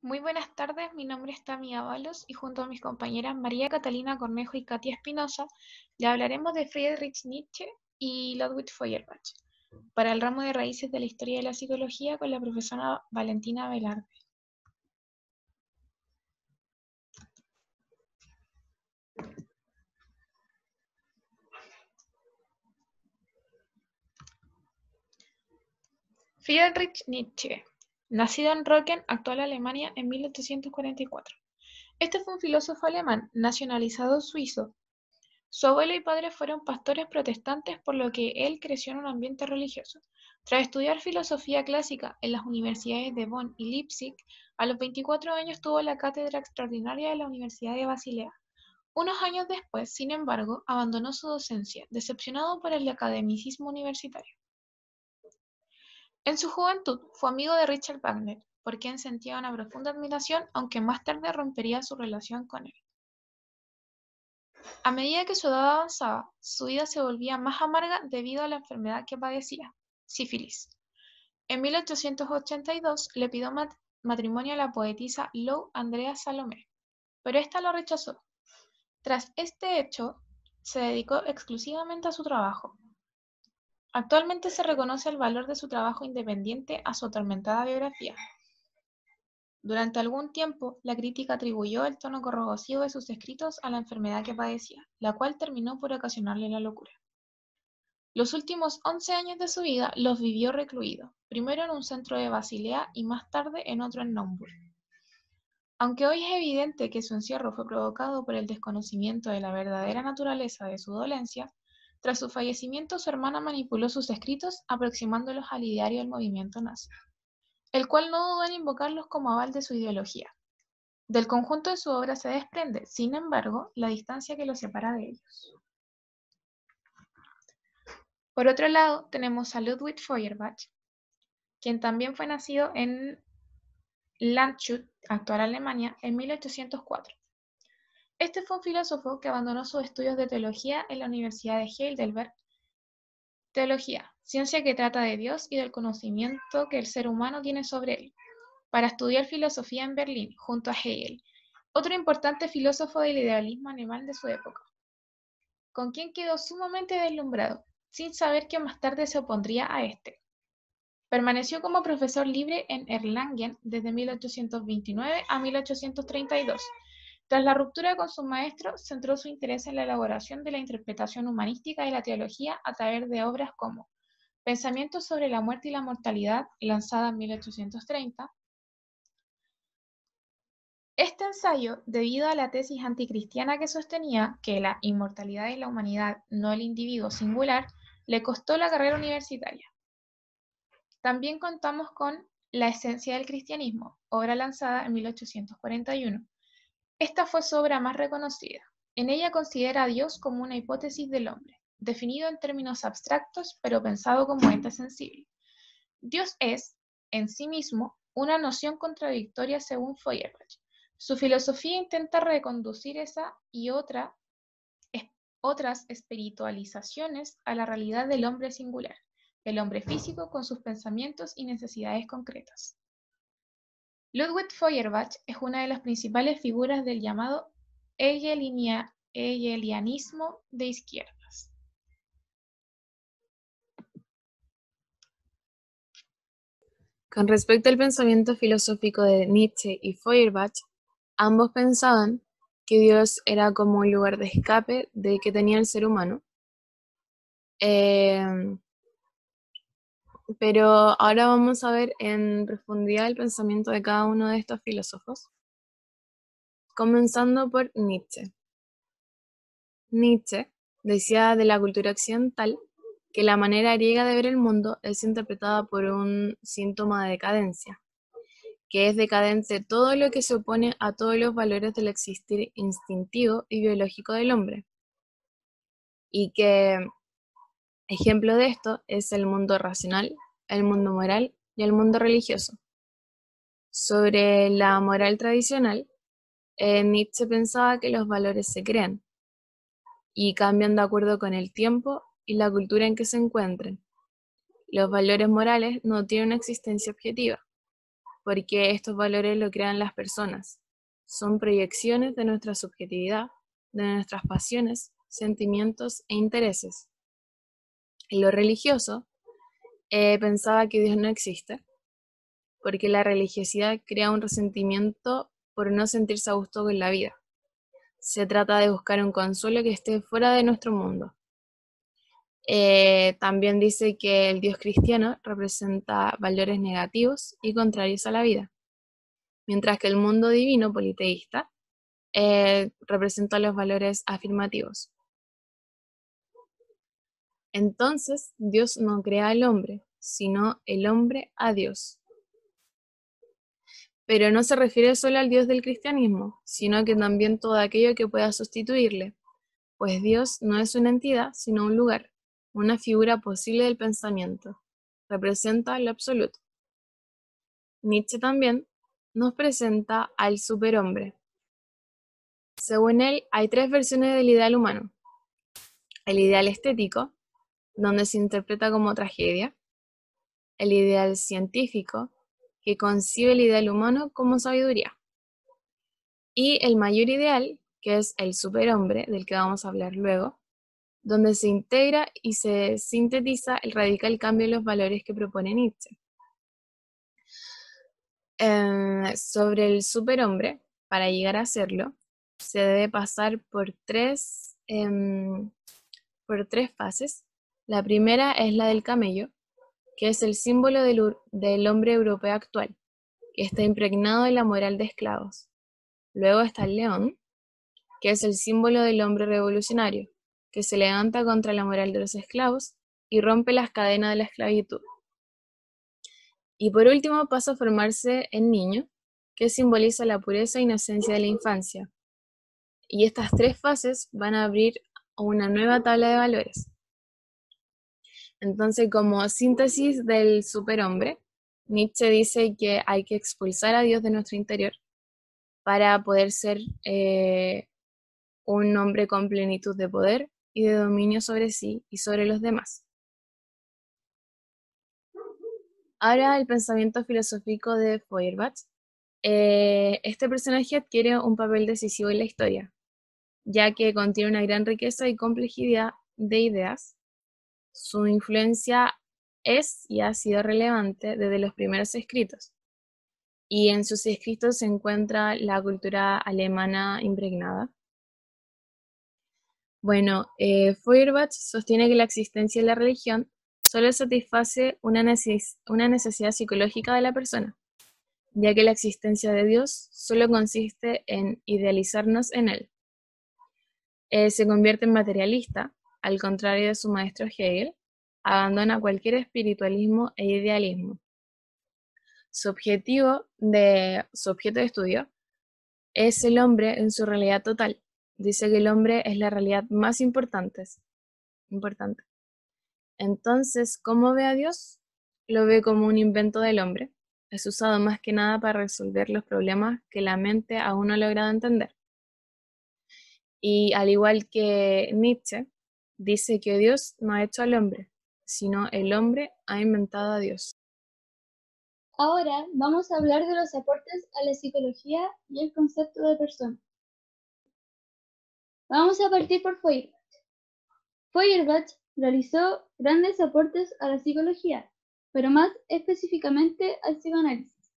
Muy buenas tardes, mi nombre es Tami Ábalos y junto a mis compañeras María Catalina Cornejo y Katia Espinosa le hablaremos de Friedrich Nietzsche y Ludwig Feuerbach para el ramo de Raíces de la Historia de la Psicología con la profesora Valentina Velarde. Friedrich Nietzsche, nacido en Röcken, actual Alemania, en 1844. Este fue un filósofo alemán nacionalizado suizo. Su abuelo y padre fueron pastores protestantes, por lo que él creció en un ambiente religioso. Tras estudiar filosofía clásica en las universidades de Bonn y Leipzig, a los 24 años tuvo la cátedra extraordinaria de la Universidad de Basilea. Unos años después, sin embargo, abandonó su docencia, decepcionado por el academicismo universitario. En su juventud fue amigo de Richard Wagner, por quien sentía una profunda admiración, aunque más tarde rompería su relación con él. A medida que su edad avanzaba, su vida se volvía más amarga debido a la enfermedad que padecía, sífilis. En 1882 le pidió matrimonio a la poetisa Lou Andrea Salomé, pero ésta lo rechazó. Tras este hecho, se dedicó exclusivamente a su trabajo. Actualmente se reconoce el valor de su trabajo independiente a su atormentada biografía. Durante algún tiempo, la crítica atribuyó el tono corrosivo de sus escritos a la enfermedad que padecía, la cual terminó por ocasionarle la locura. Los últimos 11 años de su vida los vivió recluido, primero en un centro de Basilea y más tarde en otro en Naumburg. Aunque hoy es evidente que su encierro fue provocado por el desconocimiento de la verdadera naturaleza de su dolencia, tras su fallecimiento su hermana manipuló sus escritos aproximándolos al ideario del movimiento nazi, el cual no dudó en invocarlos como aval de su ideología. Del conjunto de su obra se desprende, sin embargo, la distancia que los separa de ellos. Por otro lado, tenemos a Ludwig Feuerbach, quien también fue nacido en Landshut, actual Alemania, en 1804. Este fue un filósofo que abandonó sus estudios de teología en la Universidad de Heidelberg. Teología, ciencia que trata de Dios y del conocimiento que el ser humano tiene sobre él, para estudiar filosofía en Berlín, junto a Hegel, otro importante filósofo del idealismo alemán de su época, con quien quedó sumamente deslumbrado, sin saber que más tarde se opondría a este. Permaneció como profesor libre en Erlangen desde 1829 a 1832. Tras la ruptura con su maestro, centró su interés en la elaboración de la interpretación humanística de la teología a través de obras como Pensamientos sobre la muerte y la mortalidad, lanzada en 1830. Este ensayo, debido a la tesis anticristiana que sostenía que la inmortalidad de la humanidad, no el individuo singular, le costó la carrera universitaria. También contamos con La esencia del cristianismo, obra lanzada en 1841. Esta fue su obra más reconocida. En ella considera a Dios como una hipótesis del hombre, definido en términos abstractos, pero pensado como ente sensible. Dios es, en sí mismo, una noción contradictoria según Feuerbach. Su filosofía intenta reconducir esa y otras espiritualizaciones a la realidad del hombre singular, el hombre físico con sus pensamientos y necesidades concretas. Ludwig Feuerbach es una de las principales figuras del llamado hegelianismo de izquierdas. Con respecto al pensamiento filosófico de Nietzsche y Feuerbach, ambos pensaban que Dios era como un lugar de escape de que tenía el ser humano. Pero ahora vamos a ver en profundidad el pensamiento de cada uno de estos filósofos, comenzando por Nietzsche. Nietzsche decía de la cultura occidental que la manera griega de ver el mundo es interpretada por un síntoma de decadencia, que es decadente todo lo que se opone a todos los valores del existir instintivo y biológico del hombre, y que ejemplo de esto es el mundo racional, el mundo moral y el mundo religioso. Sobre la moral tradicional, Nietzsche pensaba que los valores se crean y cambian de acuerdo con el tiempo y la cultura en que se encuentren. Los valores morales no tienen una existencia objetiva. porque estos valores lo crean las personas. Son proyecciones de nuestra subjetividad, de nuestras pasiones, sentimientos e intereses. En lo religioso, pensaba que Dios no existe, porque la religiosidad crea un resentimiento por no sentirse a gusto con la vida. Se trata de buscar un consuelo que esté fuera de nuestro mundo. También dice que el Dios cristiano representa valores negativos y contrarios a la vida, mientras que el mundo divino politeísta representa los valores afirmativos. Entonces, Dios no crea al hombre, sino el hombre a Dios. Pero no se refiere solo al Dios del cristianismo, sino que también todo aquello que pueda sustituirle, pues Dios no es una entidad, sino un lugar, una figura posible del pensamiento. Representa lo absoluto. Nietzsche también nos presenta al superhombre. Según él, hay tres versiones del ideal humano. El ideal estético, donde se interpreta como tragedia. El ideal científico, que concibe el ideal humano como sabiduría. Y el mayor ideal, que es el superhombre, del que vamos a hablar luego, donde se integra y se sintetiza el radical cambio en los valores que propone Nietzsche. Sobre el superhombre, para llegar a serlo, se debe pasar por tres fases. La primera es la del camello, que es el símbolo del hombre europeo actual, que está impregnado en la moral de esclavos. Luego está el león, que es el símbolo del hombre revolucionario, que se levanta contra la moral de los esclavos y rompe las cadenas de la esclavitud. Y por último pasa a formarse el niño, que simboliza la pureza e inocencia de la infancia. Y estas tres fases van a abrir una nueva tabla de valores. Entonces, como síntesis del superhombre, Nietzsche dice que hay que expulsar a Dios de nuestro interior para poder ser un hombre con plenitud de poder y de dominio sobre sí y sobre los demás. Ahora el pensamiento filosófico de Feuerbach. Este personaje adquiere un papel decisivo en la historia, ya que contiene una gran riqueza y complejidad de ideas. Su influencia es y ha sido relevante desde los primeros escritos, y en sus escritos se encuentra la cultura alemana impregnada. Bueno, Feuerbach sostiene que la existencia de la religión solo satisface una necesidad psicológica de la persona, ya que la existencia de Dios solo consiste en idealizarnos en Él. Se convierte en materialista, al contrario de su maestro Hegel, abandona cualquier espiritualismo e idealismo. Su objeto de estudio es el hombre en su realidad total. Dice que el hombre es la realidad más importante. Entonces, ¿cómo ve a Dios? Lo ve como un invento del hombre. Es usado más que nada para resolver los problemas que la mente aún no ha logrado entender. Y al igual que Nietzsche, dice que Dios no ha hecho al hombre, sino el hombre ha inventado a Dios. Ahora vamos a hablar de los aportes a la psicología y el concepto de persona. Vamos a partir por Feuerbach. Feuerbach realizó grandes aportes a la psicología, pero más específicamente al psicoanálisis.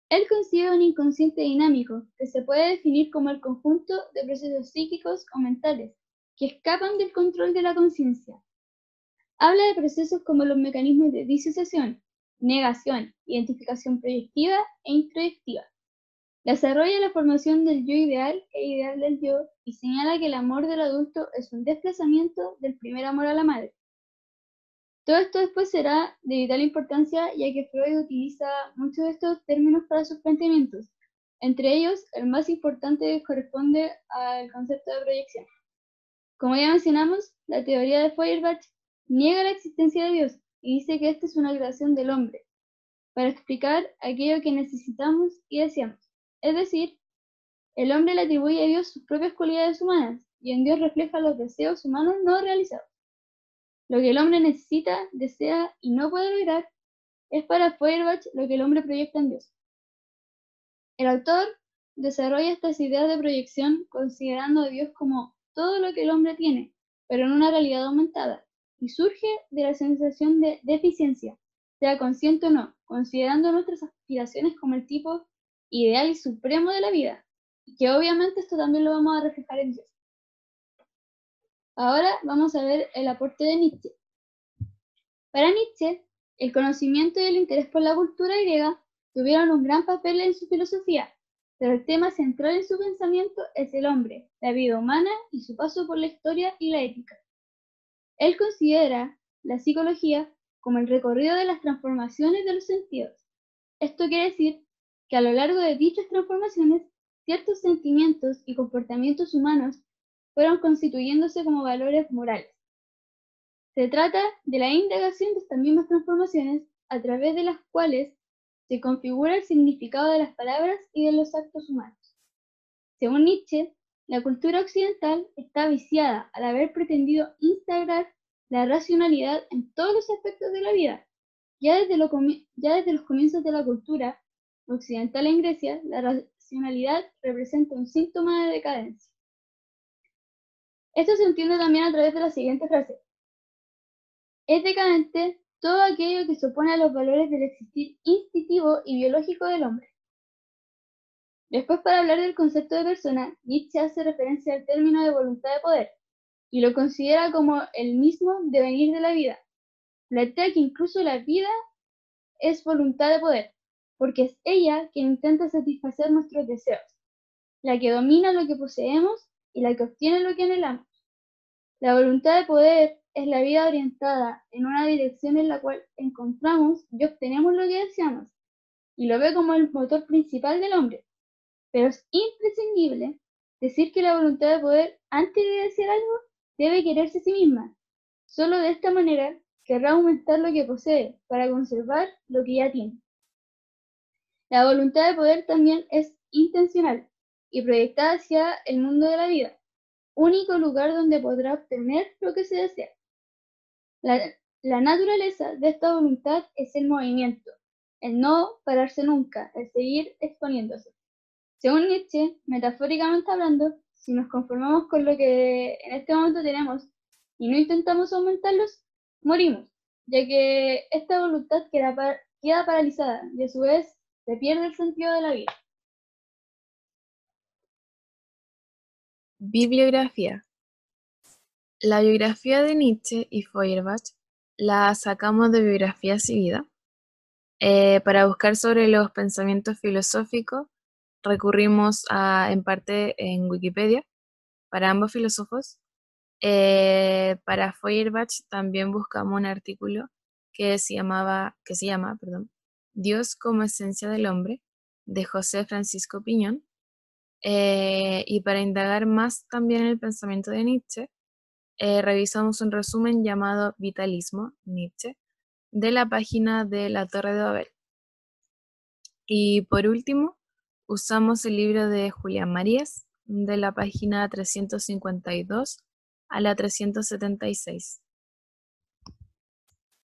Él concibe un inconsciente dinámico que se puede definir como el conjunto de procesos psíquicos o mentales que escapan del control de la conciencia. Habla de procesos como los mecanismos de disociación, negación, identificación proyectiva e introyectiva. Desarrolla la formación del yo ideal e ideal del yo y señala que el amor del adulto es un desplazamiento del primer amor a la madre. Todo esto después será de vital importancia, ya que Freud utiliza muchos de estos términos para sus planteamientos. Entre ellos, el más importante corresponde al concepto de proyección. Como ya mencionamos, la teoría de Feuerbach niega la existencia de Dios y dice que esta es una creación del hombre, para explicar aquello que necesitamos y deseamos. Es decir, el hombre le atribuye a Dios sus propias cualidades humanas, y en Dios refleja los deseos humanos no realizados. Lo que el hombre necesita, desea y no puede lograr es para Feuerbach lo que el hombre proyecta en Dios. El autor desarrolla estas ideas de proyección considerando a Dios como todo lo que el hombre tiene, pero en una realidad aumentada, y surge de la sensación de deficiencia, sea consciente o no, considerando nuestras aspiraciones como el tipo ideal y supremo de la vida, y que obviamente esto también lo vamos a reflejar en Dios. Ahora vamos a ver el aporte de Nietzsche. Para Nietzsche, el conocimiento y el interés por la cultura griega tuvieron un gran papel en su filosofía, pero el tema central en su pensamiento es el hombre, la vida humana y su paso por la historia y la ética. Él considera la psicología como el recorrido de las transformaciones de los sentidos. Esto quiere decir que a lo largo de dichas transformaciones, ciertos sentimientos y comportamientos humanos fueron constituyéndose como valores morales. Se trata de la indagación de estas mismas transformaciones a través de las cuales se configura el significado de las palabras y de los actos humanos. Según Nietzsche, la cultura occidental está viciada al haber pretendido instaurar la racionalidad en todos los aspectos de la vida. Ya desde los comienzos de la cultura occidental en Grecia, la racionalidad representa un síntoma de decadencia. Esto se entiende también a través de la siguiente frase. Es decadente todo aquello que se opone a los valores del existir instintivo y biológico del hombre. Después, para hablar del concepto de persona, Nietzsche hace referencia al término de voluntad de poder, y lo considera como el mismo devenir de la vida. Plantea que incluso la vida es voluntad de poder, porque es ella quien intenta satisfacer nuestros deseos, la que domina lo que poseemos y la que obtiene lo que anhelamos. La voluntad de poder es la vida orientada en una dirección en la cual encontramos y obtenemos lo que deseamos, y lo ve como el motor principal del hombre. Pero es imprescindible decir que la voluntad de poder, antes de desear algo, debe quererse a sí misma. Solo de esta manera querrá aumentar lo que posee para conservar lo que ya tiene. La voluntad de poder también es intencional y proyectada hacia el mundo de la vida, único lugar donde podrá obtener lo que se desea. La naturaleza de esta voluntad es el movimiento, el no pararse nunca, el seguir exponiéndose. Según Nietzsche, metafóricamente hablando, si nos conformamos con lo que en este momento tenemos y no intentamos aumentarlos, morimos, ya que esta voluntad queda paralizada y a su vez se pierde el sentido de la vida. Bibliografía. La biografía de Nietzsche y Feuerbach la sacamos de Biografías y Vida. Para buscar sobre los pensamientos filosóficos, recurrimos en parte en Wikipedia para ambos filósofos. Para Feuerbach también buscamos un artículo que se llama, Dios como esencia del hombre, de José Francisco Piñón. Y para indagar más también en el pensamiento de Nietzsche, revisamos un resumen llamado Vitalismo, Nietzsche, de la página de la Torre de Babel. Y por último, usamos el libro de Julián Marías, de la página 352 a la 376.